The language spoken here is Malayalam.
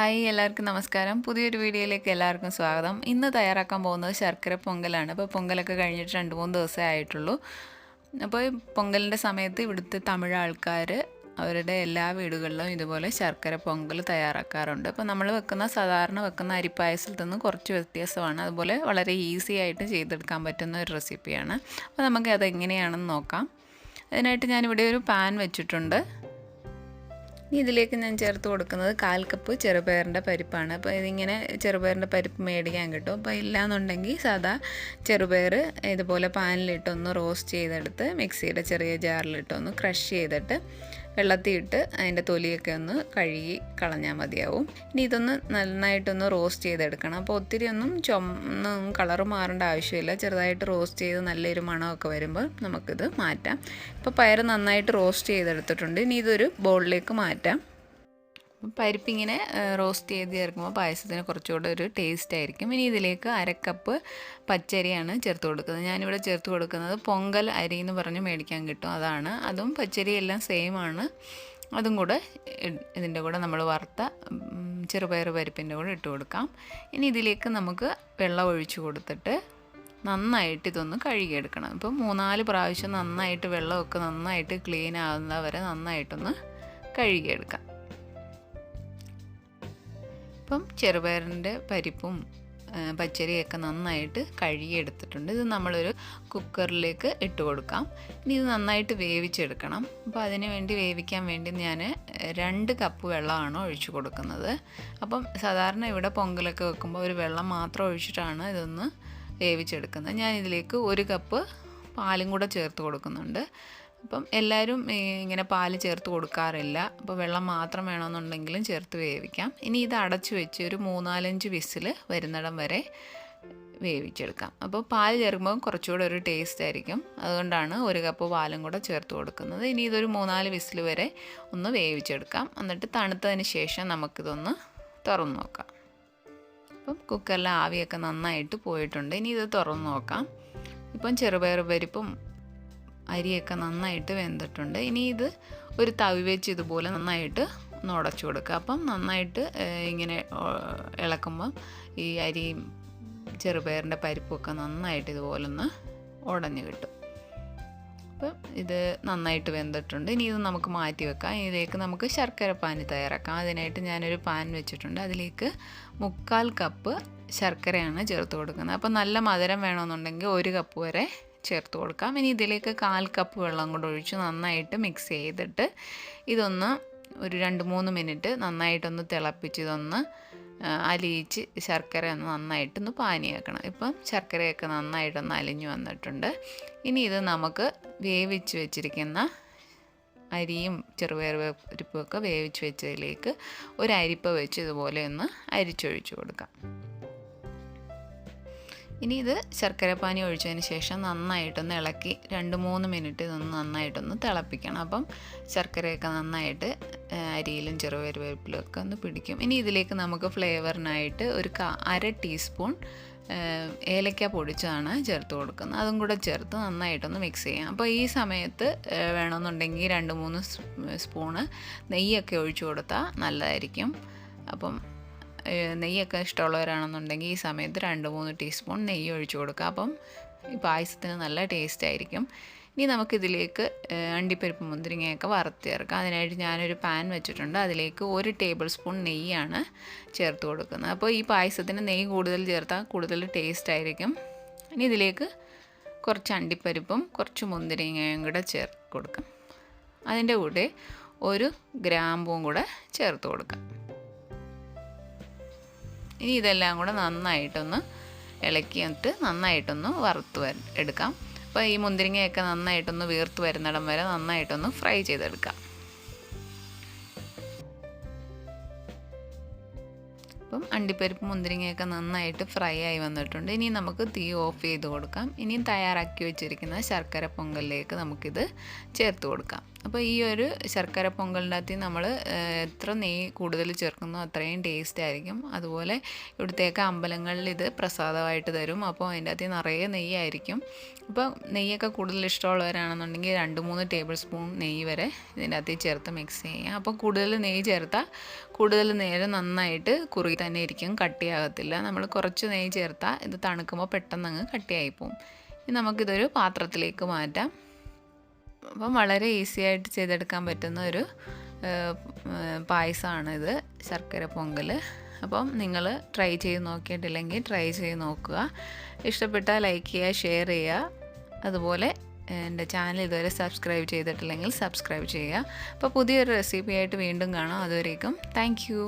ഹായ് എല്ലാവർക്കും നമസ്കാരം. പുതിയൊരു വീഡിയോയിലേക്ക് എല്ലാവർക്കും സ്വാഗതം. ഇന്ന് തയ്യാറാക്കാൻ പോകുന്നത് ശർക്കര പൊങ്കലാണ്. അപ്പോൾ പൊങ്കലൊക്കെ കഴിഞ്ഞിട്ട് 2-3 ദിവസമേ ആയിട്ടുള്ളൂ. അപ്പോൾ ഈ പൊങ്കലിൻ്റെ സമയത്ത് ഇവിടുത്തെ തമിഴ് ആൾക്കാർ അവരുടെ എല്ലാ വീടുകളിലും ഇതുപോലെ ശർക്കര പൊങ്കൽ തയ്യാറാക്കാറുണ്ട്. അപ്പോൾ നമ്മൾ സാധാരണ വെക്കുന്ന അരിപ്പായസത്തിൽ നിന്ന് കുറച്ച് വ്യത്യാസമാണ്. അതുപോലെ വളരെ ഈസി ആയിട്ട് ചെയ്തെടുക്കാൻ പറ്റുന്ന ഒരു റെസിപ്പിയാണ്. അപ്പോൾ നമുക്ക് അതെങ്ങനെയാണെന്ന് നോക്കാം. അതിനായിട്ട് ഞാനിവിടെ ഒരു പാൻ വെച്ചിട്ടുണ്ട്. ഇതിലേക്ക് ഞാൻ ചേർത്ത് കൊടുക്കുന്നത് 1/4 കപ്പ് ചെറുപയറിൻ്റെ പരിപ്പാണ്. അപ്പോൾ ഇതിങ്ങനെ ചെറുപയറിൻ്റെ പരിപ്പ് മേടിക്കാൻ കിട്ടും. അപ്പോൾ ഇല്ലയെന്നുണ്ടെങ്കിൽ സാധാ ചെറുപയർ ഇതുപോലെ പാനിലിട്ടൊന്ന് റോസ്റ്റ് ചെയ്തെടുത്ത് മിക്സിയുടെ ചെറിയ ജാറിലിട്ടൊന്ന് ക്രഷ് ചെയ്തിട്ട് വെള്ളത്തിയിട്ട് അതിൻ്റെ തൊലിയൊക്കെ ഒന്ന് കഴുകി കളഞ്ഞാൽ മതിയാവും. ഇനി ഇതൊന്ന് നന്നായിട്ടൊന്ന് റോസ്റ്റ് ചെയ്തെടുക്കണം. അപ്പോൾ ഒത്തിരി ഒന്നും കളറ് മാറേണ്ട ആവശ്യമില്ല. ചെറുതായിട്ട് റോസ്റ്റ് ചെയ്ത് നല്ലൊരു മണമൊക്കെ വരുമ്പോൾ നമുക്കിത് മാറ്റാം. ഇപ്പോൾ പയർ നന്നായിട്ട് റോസ്റ്റ് ചെയ്തെടുത്തിട്ടുണ്ട്. ഇനി ഇതൊരു ബൗളിലേക്ക് മാറ്റാം. പരിപ്പിങ്ങനെ റോസ്റ്റ് ചെയ്ത് ചേർക്കുമ്പോൾ പായസത്തിന് കുറച്ചുകൂടെ ഒരു ടേസ്റ്റ് ആയിരിക്കും. ഇനി ഇതിലേക്ക് 1/2 കപ്പ് പച്ചരിയാണ് ചേർത്ത് കൊടുക്കുന്നത്. ഞാനിവിടെ ചേർത്ത് കൊടുക്കുന്നത് പൊങ്കൽ അരി എന്ന് പറഞ്ഞ് മേടിക്കാൻ കിട്ടും, അതാണ്. അതും പച്ചരി എല്ലാം സെയിം ആണ്. അതും കൂടെ ഇതിൻ്റെ കൂടെ നമ്മൾ വറുത്ത ചെറുപയർ പരിപ്പിൻ്റെ കൂടെ ഇട്ട് കൊടുക്കാം. ഇനി ഇതിലേക്ക് നമുക്ക് വെള്ളം ഒഴിച്ച് കൊടുത്തിട്ട് നന്നായിട്ട് ഇതൊന്ന് കഴുകിയെടുക്കണം. ഇപ്പം 3-4 പ്രാവശ്യം നന്നായിട്ട് വെള്ളമൊക്കെ നന്നായിട്ട് ക്ലീൻ ആകുന്നവരെ നന്നായിട്ടൊന്ന് കഴുകിയെടുക്കാം. ഇപ്പം ചെറുപയറിൻ്റെ പരിപ്പും പച്ചരിയൊക്കെ നന്നായിട്ട് കഴുകിയെടുത്തിട്ടുണ്ട്. ഇത് നമ്മളൊരു കുക്കറിലേക്ക് ഇട്ട് കൊടുക്കാം. ഇനി ഇത് നന്നായിട്ട് വേവിച്ചെടുക്കണം. അപ്പോൾ അതിന് വേണ്ടി വേവിക്കാൻ വേണ്ടി ഞാൻ 2 കപ്പ് വെള്ളമാണ് ഒഴിച്ചു കൊടുക്കുന്നത്. അപ്പം സാധാരണ ഇവിടെ പൊങ്കലൊക്കെ വെക്കുമ്പോൾ ഒരു വെള്ളം മാത്രം ഒഴിച്ചിട്ടാണ് ഇതൊന്ന് വേവിച്ചെടുക്കുന്നത്. ഞാൻ ഇതിലേക്ക് 1 കപ്പ് പാലും കൂടെ ചേർത്ത് കൊടുക്കുന്നുണ്ട്. അപ്പം എല്ലാവരും ഇങ്ങനെ പാല് ചേർത്ത് കൊടുക്കാറില്ല. അപ്പോൾ വെള്ളം മാത്രം വേണമെന്നുണ്ടെങ്കിലും ചേർത്ത് വേവിക്കാം. ഇനി ഇത് അടച്ചു വെച്ച് ഒരു 3-4 വിസിൽ വരുന്നിടം വരെ വേവിച്ചെടുക്കാം. അപ്പോൾ പാൽ ചേർക്കുമ്പോൾ കുറച്ചുകൂടെ ഒരു ടേസ്റ്റ് ആയിരിക്കും. അതുകൊണ്ടാണ് 1 കപ്പ് പാലും കൂടെ ചേർത്ത് കൊടുക്കുന്നത്. ഇനി ഇതൊരു 3-4 വിസിൽ വരെ ഒന്ന് വേവിച്ചെടുക്കാം. എന്നിട്ട് തണുത്തതിന് ശേഷം നമുക്കിതൊന്ന് തുറന്ന് നോക്കാം. അപ്പം കുക്കറിലെ ആവിയൊക്കെ നന്നായിട്ട് പോയിട്ടുണ്ട്. ഇനി ഇത് തുറന്ന് നോക്കാം. ഇപ്പം ചെറുപയർ പരിപ്പും അരിയൊക്കെ നന്നായിട്ട് വെന്തിട്ടുണ്ട്. ഇനി ഇത് ഒരു തവി വെച്ച് ഇതുപോലെ നന്നായിട്ട് ഒന്ന് ഉടച്ചു കൊടുക്കുക. അപ്പം നന്നായിട്ട് ഇങ്ങനെ ഇളക്കുമ്പം ഈ അരിയും ചെറുപയറിൻ്റെ പരിപ്പൊക്കെ നന്നായിട്ട് ഇതുപോലെ ഒന്ന് ഉടഞ്ഞ് കിട്ടും. അപ്പം ഇത് നന്നായിട്ട് വെന്തിട്ടുണ്ട്. ഇനി ഇത് നമുക്ക് മാറ്റി വെക്കാം. ഇതിലേക്ക് നമുക്ക് ശർക്കര പാനി തയ്യാറാക്കാം. അതിനായിട്ട് ഞാനൊരു പാൻ വെച്ചിട്ടുണ്ട്. അതിലേക്ക് 3/4 കപ്പ് ശർക്കരയാണ് ചേർത്ത് കൊടുക്കുന്നത്. അപ്പം നല്ല മധുരം വേണമെന്നുണ്ടെങ്കിൽ 1 കപ്പ് വരെ ചേർത്ത് കൊടുക്കാം. ഇനി ഇതിലേക്ക് 1/4 കപ്പ് വെള്ളം കൂടെ ഒഴിച്ച് നന്നായിട്ട് മിക്സ് ചെയ്തിട്ട് ഇതൊന്ന് ഒരു 2-3 മിനിറ്റ് നന്നായിട്ടൊന്ന് തിളപ്പിച്ച് ഇതൊന്ന് അലിയിച്ച് ശർക്കര ഒന്ന് നന്നായിട്ടൊന്ന് പാനിയാക്കണം. ഇപ്പം ശർക്കരയൊക്കെ നന്നായിട്ടൊന്ന് അലിഞ്ഞു വന്നിട്ടുണ്ട്. ഇനി ഇത് നമുക്ക് വേവിച്ച് വെച്ചിരിക്കുന്ന അരിയും ചെറുപയർ പരിപ്പൊക്കെ വേവിച്ച് വെച്ചതിലേക്ക് ഒരു അരിപ്പ വെച്ച് ഇതുപോലെ ഒന്ന് അരിച്ചൊഴിച്ച് കൊടുക്കാം. ഇനി ഇത് ശർക്കരപ്പാനി ഒഴിച്ചതിന് ശേഷം നന്നായിട്ടൊന്ന് ഇളക്കി 2-3 മിനിറ്റ് ഇതൊന്ന് നന്നായിട്ടൊന്ന് തിളപ്പിക്കണം. അപ്പം ശർക്കരയൊക്കെ നന്നായിട്ട് അരിയിലും ചെറുപയർ പരിപ്പിലും ഒക്കെ ഒന്ന് പിടിക്കും. ഇനി ഇതിലേക്ക് നമുക്ക് ഫ്ലേവറിനായിട്ട് ഒരു 1/2 ടീസ്പൂൺ ഏലക്ക പൊടിച്ചതാണ് ചേർത്ത് കൊടുക്കുന്നത്. അതും കൂടെ ചേർത്ത് നന്നായിട്ടൊന്ന് മിക്സ് ചെയ്യാം. അപ്പോൾ ഈ സമയത്ത് വേണമെന്നുണ്ടെങ്കിൽ 2-3 സ്പൂണ് നെയ്യൊക്കെ ഒഴിച്ചു കൊടുത്താൽ നല്ലതായിരിക്കും. അപ്പം നെയ്യൊക്കെ ഇഷ്ടമുള്ളവരാണെന്നുണ്ടെങ്കിൽ ഈ സമയത്ത് 2-3 ടീസ്പൂൺ നെയ്യ് ഒഴിച്ചു കൊടുക്കുക. അപ്പം ഈ പായസത്തിന് നല്ല ടേസ്റ്റ് ആയിരിക്കും. ഇനി നമുക്കിതിലേക്ക് അണ്ടിപ്പരിപ്പ് മുന്തിരിങ്ങയൊക്കെ വറുത്ത് ചേർക്കാം. അതിനായിട്ട് ഞാനൊരു പാൻ വെച്ചിട്ടുണ്ട്. അതിലേക്ക് 1 ടേബിൾ സ്പൂൺ നെയ്യാണ് ചേർത്ത് കൊടുക്കുന്നത്. അപ്പോൾ ഈ പായസത്തിന് നെയ്യ് കൂടുതൽ ചേർത്താൽ കൂടുതൽ ടേസ്റ്റ് ആയിരിക്കും. ഇനി ഇതിലേക്ക് കുറച്ച് അണ്ടിപ്പരിപ്പും കുറച്ച് മുന്തിരിങ്ങയും കൂടെ ചേർത്ത് കൊടുക്കാം. അതിൻ്റെ കൂടെ 1 ഗ്രാമ്പും കൂടെ ചേർത്ത് കൊടുക്കാം. ഇനി ഇതെല്ലാം കൂടെ നന്നായിട്ടൊന്ന് ഇളക്കിയിട്ട് നന്നായിട്ടൊന്ന് വറുത്ത് എടുക്കാം. അപ്പോൾ ഈ മുന്തിരിങ്ങയൊക്കെ നന്നായിട്ടൊന്ന് വീർത്ത് വരുന്നിടം വരെ നന്നായിട്ടൊന്ന് ഫ്രൈ ചെയ്തെടുക്കാം. അപ്പം അണ്ടിപ്പരിപ്പ് മുന്തിരിങ്ങയൊക്കെ നന്നായിട്ട് ഫ്രൈ ആയി വന്നിട്ടുണ്ട്. ഇനി നമുക്ക് തീ ഓഫ് ചെയ്ത് കൊടുക്കാം. ഇനി തയ്യാറാക്കി വെച്ചിരിക്കുന്ന ശർക്കര പൊങ്കലിലേക്ക് നമുക്കിത് ചേർത്ത് കൊടുക്കാം. അപ്പോൾ ഈ ഒരു ശർക്കര പൊങ്കലിൻ്റെ അകത്ത് നമ്മൾ എത്ര നെയ്യ് കൂടുതൽ ചേർക്കുന്നോ അത്രയും ടേസ്റ്റ് ആയിരിക്കും. അതുപോലെ ഇവിടുത്തേക്ക് അമ്പലങ്ങളിൽ ഇത് പ്രസാദമായിട്ട് തരും. അപ്പോൾ അതിൻ്റെ അകത്ത് നിറയെ നെയ്യായിരിക്കും. അപ്പോൾ നെയ്യൊക്കെ കൂടുതൽ ഇഷ്ടമുള്ളവരാണെന്നുണ്ടെങ്കിൽ 2-3 ടേബിൾ സ്പൂൺ നെയ്യ് വരെ ഇതിൻ്റെ അകത്ത് ചേർത്ത് മിക്സ് ചെയ്യുക. അപ്പോൾ കൂടുതൽ നെയ്യ് ചേർത്താൽ കൂടുതൽ നേരം നന്നായിട്ട് കുറുകി തന്നെ ഇരിക്കും, കട്ടിയാകത്തില്ല. നമ്മൾ കുറച്ച് നെയ്യ് ചേർത്താൽ ഇത് തണുക്കുമ്പോൾ പെട്ടെന്ന് അങ്ങ് കട്ടിയായിപ്പോവും. ഇനി നമുക്കിതൊരു പാത്രത്തിലേക്ക് മാറ്റാം. അപ്പം വളരെ ഈസി ആയിട്ട് ചെയ്തെടുക്കാൻ പറ്റുന്ന ഒരു പായസമാണിത്, ശർക്കര പൊങ്കൽ. അപ്പം നിങ്ങൾ ട്രൈ ചെയ്ത് നോക്കിയിട്ടില്ലെങ്കിൽ ട്രൈ ചെയ്ത് നോക്കുക. ഇഷ്ടപ്പെട്ടാൽ ലൈക്ക് ചെയ്യുക, ഷെയർ ചെയ്യുക. അതുപോലെ എൻ്റെ ചാനൽ ഇതുവരെ സബ്സ്ക്രൈബ് ചെയ്തിട്ടില്ലെങ്കിൽ സബ്സ്ക്രൈബ് ചെയ്യുക. അപ്പോൾ പുതിയൊരു റെസിപ്പി ആയിട്ട് വീണ്ടും കാണാം. അതുവരേക്കും താങ്ക് യു.